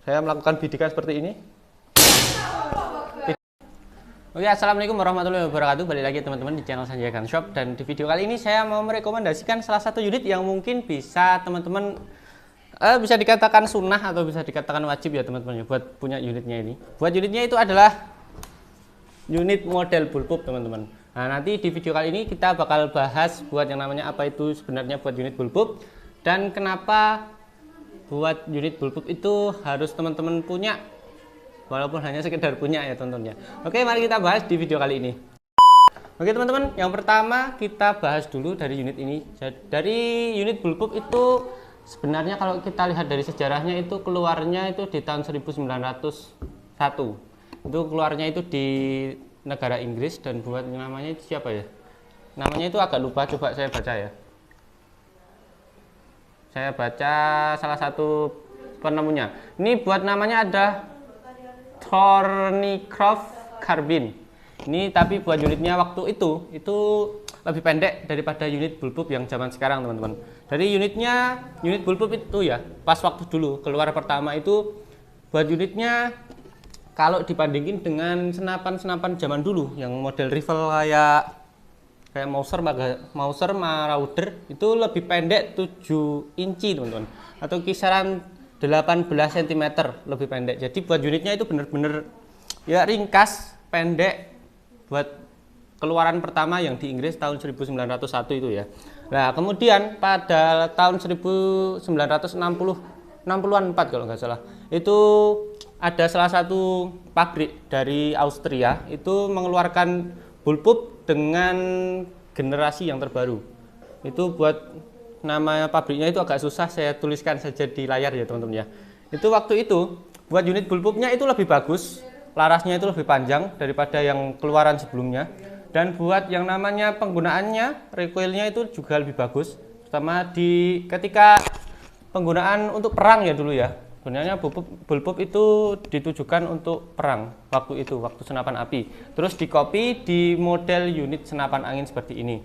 Saya melakukan bidikan seperti ini. Oke, assalamualaikum warahmatullahi wabarakatuh. Balik lagi teman-teman di channel Sanjaya Gun Shop. Dan di video kali ini saya mau merekomendasikan salah satu unit yang mungkin bisa teman-teman bisa dikatakan sunnah atau bisa dikatakan wajib ya teman-teman buat punya unitnya ini. Buat unitnya itu adalah unit model bullpup teman-teman. Nah, nanti di video kali ini kita bakal bahas buat yang namanya apa itu sebenarnya buat unit bullpup dan kenapa buat unit bullpup itu harus teman-teman punya, walaupun hanya sekedar punya ya tentunya. Oke, mari kita bahas di video kali ini. Oke teman-teman, yang pertama kita bahas dulu dari unit ini. Dari unit bullpup itu sebenarnya kalau kita lihat dari sejarahnya itu keluarnya itu di tahun 1901. Itu keluarnya itu di negara Inggris dan buat namanya itu siapa ya? Namanya itu agak lupa, coba saya baca ya. Saya baca salah satu penemunya. Ini buat namanya ada Thornycroft Carbine. Ini tapi buat unitnya waktu itu lebih pendek daripada unit bullpup yang zaman sekarang teman-teman. Dari unit bullpup itu ya pas waktu dulu keluar pertama itu buat unitnya kalau dibandingin dengan senapan-senapan zaman dulu yang model rifle kayak Mauser Marauder itu lebih pendek 7 inci teman-teman, atau kisaran 18 cm lebih pendek. Jadi buat unitnya itu bener-bener ya ringkas, pendek buat keluaran pertama yang di Inggris tahun 1901 itu ya. Nah kemudian pada tahun 1960-64 kalau nggak salah itu ada salah satu pabrik dari Austria itu mengeluarkan bullpup dengan generasi yang terbaru. Itu buat nama pabriknya itu agak susah saya tuliskan saja di layar ya teman-teman ya. Itu waktu itu buat unit bullpupnya itu lebih bagus, larasnya itu lebih panjang daripada yang keluaran sebelumnya. Dan buat yang namanya penggunaannya, recoilnya itu juga lebih bagus, terutama ketika penggunaan untuk perang ya dulu ya. Sebenarnya bullpup itu ditujukan untuk perang waktu senapan api. Terus dikopi di model unit senapan angin seperti ini.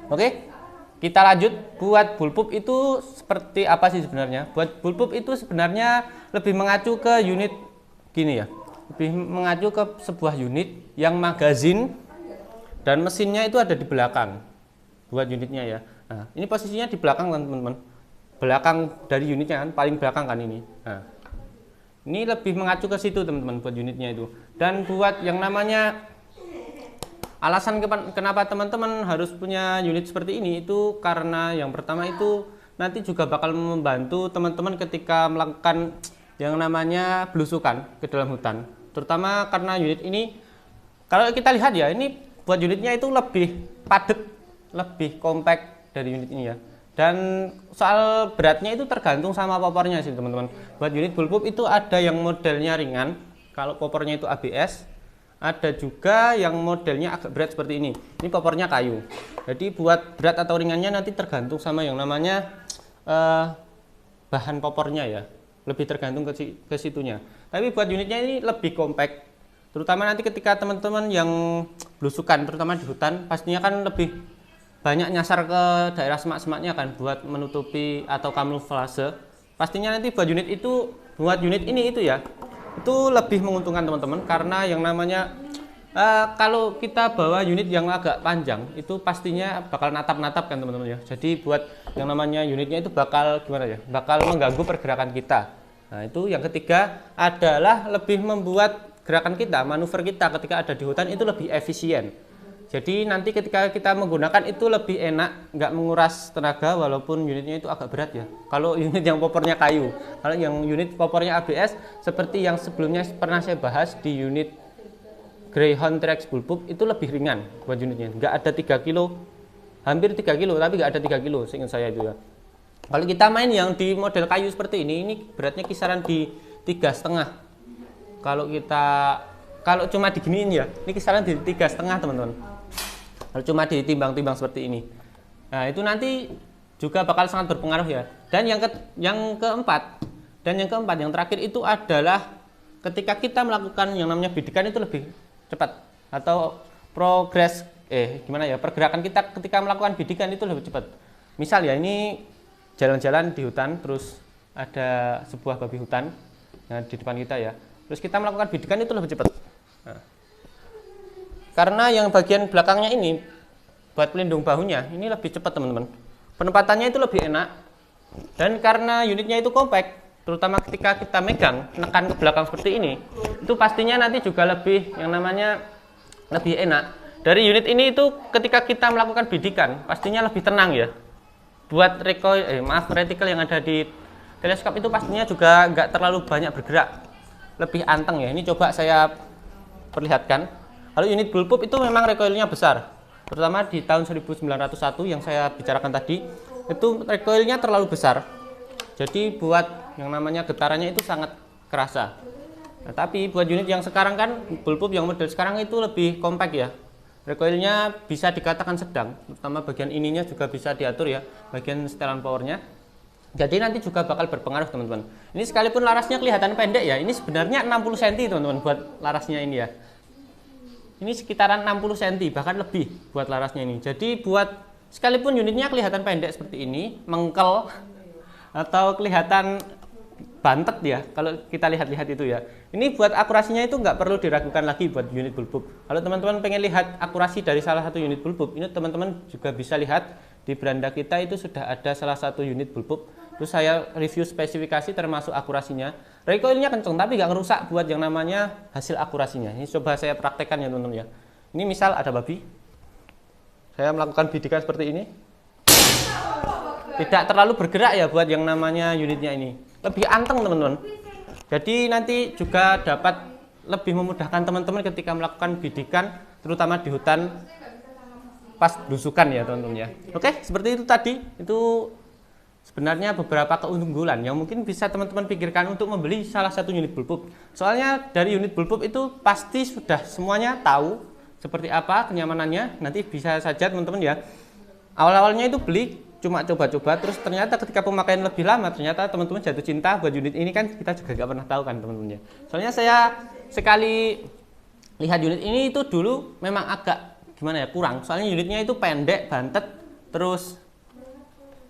Oke, kita lanjut. Buat bullpup itu seperti apa sih sebenarnya? Buat bullpup itu sebenarnya lebih mengacu ke unit gini ya. Lebih mengacu ke sebuah unit yang magazin dan mesinnya itu ada di belakang. Buat unitnya ya. Nah, ini posisinya di belakang teman-teman. Belakang dari unitnya kan, paling belakang kan ini. Nah, ini lebih mengacu ke situ teman-teman buat unitnya itu. Dan buat yang namanya alasan kenapa teman-teman harus punya unit seperti ini itu karena yang pertama itu nanti juga bakal membantu teman-teman ketika melakukan yang namanya belusukan ke dalam hutan. Terutama karena unit ini kalau kita lihat ya, ini buat unitnya itu lebih padat, lebih compact dari unit ini ya. Dan soal beratnya itu tergantung sama popornya sih teman-teman. Buat unit bullpup itu ada yang modelnya ringan, kalau popornya itu ABS. Ada juga yang modelnya agak berat seperti ini. Ini popornya kayu. Jadi buat berat atau ringannya nanti tergantung sama yang namanya bahan popornya ya. Lebih tergantung ke situnya. Tapi buat unitnya ini lebih compact. Terutama nanti ketika teman-teman yang belusukan, terutama di hutan, pastinya kan lebih banyak nyasar ke daerah semak-semaknya kan buat menutupi atau kamuflase. Pastinya nanti buat unit ini itu ya itu lebih menguntungkan teman-teman karena yang namanya kalau kita bawa unit yang agak panjang itu pastinya bakal natap-natap kan teman-teman ya. Jadi buat yang namanya unitnya itu bakal gimana ya, bakal mengganggu pergerakan kita. Nah itu yang ketiga adalah lebih membuat gerakan kita, manuver kita ketika ada di hutan itu lebih efisien. Jadi nanti ketika kita menggunakan itu lebih enak, nggak menguras tenaga walaupun unitnya itu agak berat ya. Kalau unit yang popornya kayu, kalau yang unit popornya ABS seperti yang sebelumnya pernah saya bahas di unit Greyhound T-Rex bullpup itu lebih ringan buat unitnya. Nggak ada 3 kilo, hampir 3 kilo tapi nggak ada 3 kilo seingat saya itu ya. Kalau kita main yang di model kayu seperti ini beratnya kisaran di 3,5. Kalau cuma diginiin ya, ini kisaran di 3,5 teman-teman. Kalau cuma ditimbang-timbang seperti ini. Nah, itu nanti juga bakal sangat berpengaruh ya. Dan yang keempat, yang terakhir itu adalah ketika kita melakukan yang namanya bidikan itu lebih cepat atau pergerakan kita ketika melakukan bidikan itu lebih cepat. Misal ya ini jalan-jalan di hutan terus ada sebuah babi hutan yang di depan kita ya. Terus kita melakukan bidikan itu lebih cepat. Nah, karena yang bagian belakangnya ini buat pelindung bahunya ini lebih cepat teman-teman. Penempatannya itu lebih enak, dan karena unitnya itu compact, terutama ketika kita megang, nekan ke belakang seperti ini, itu pastinya nanti juga lebih yang namanya lebih enak. Dari unit ini itu ketika kita melakukan bidikan, pastinya lebih tenang ya. Buat reticle yang ada di teleskop itu pastinya juga nggak terlalu banyak bergerak, lebih anteng ya. Ini coba saya perlihatkan. Kalau unit bullpup itu memang recoilnya besar. Terutama di tahun 1901 yang saya bicarakan tadi, itu recoilnya terlalu besar. Jadi buat yang namanya getarannya itu sangat kerasa. Nah, tapi buat unit yang sekarang kan, bullpup yang model sekarang itu lebih compact ya. Recoilnya bisa dikatakan sedang, terutama bagian ininya juga bisa diatur ya, bagian setelan powernya. Jadi nanti juga bakal berpengaruh teman-teman. Ini sekalipun larasnya kelihatan pendek ya, ini sebenarnya 60 cm teman-teman buat larasnya ini ya. Ini sekitaran 60 cm, bahkan lebih buat larasnya ini. Jadi buat sekalipun unitnya kelihatan pendek seperti ini, mengkel atau kelihatan bantet ya, kalau kita lihat-lihat itu ya. Ini buat akurasinya itu nggak perlu diragukan lagi buat unit bullpup. Kalau teman-teman pengen lihat akurasi dari salah satu unit bullpup, ini teman-teman juga bisa lihat di beranda kita itu sudah ada salah satu unit bullpup. Terus saya review spesifikasi termasuk akurasinya. Recoilnya kenceng tapi nggak ngerusak buat yang namanya hasil akurasinya. Ini coba saya praktekkan ya teman-teman ya. Ini misal ada babi, saya melakukan bidikan seperti ini, tidak terlalu bergerak ya buat yang namanya unitnya ini, lebih anteng teman-teman. Jadi nanti juga dapat lebih memudahkan teman-teman ketika melakukan bidikan, terutama di hutan pas belusukan ya teman-teman ya. Oke, seperti itu tadi. Itu sebenarnya beberapa keunggulan yang mungkin bisa teman-teman pikirkan untuk membeli salah satu unit bullpup. Soalnya dari unit bullpup itu pasti sudah semuanya tahu seperti apa kenyamanannya. Nanti bisa saja teman-teman ya, awal-awalnya itu beli cuma coba-coba, terus ternyata ketika pemakaian lebih lama ternyata teman-teman jatuh cinta buat unit ini, kan kita juga nggak pernah tahu kan teman-teman ya. Soalnya saya sekali lihat unit ini itu dulu memang agak gimana ya, kurang, soalnya unitnya itu pendek, bantet, terus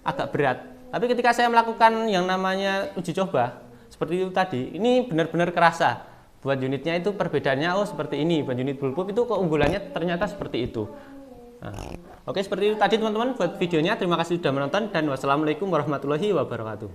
agak berat. Tapi ketika saya melakukan yang namanya uji coba seperti itu tadi, ini benar-benar kerasa buat unitnya itu perbedaannya. Oh seperti ini, buat unit bullpup itu keunggulannya ternyata seperti itu. Nah, oke, seperti itu tadi teman-teman buat videonya. Terima kasih sudah menonton dan wassalamualaikum warahmatullahi wabarakatuh.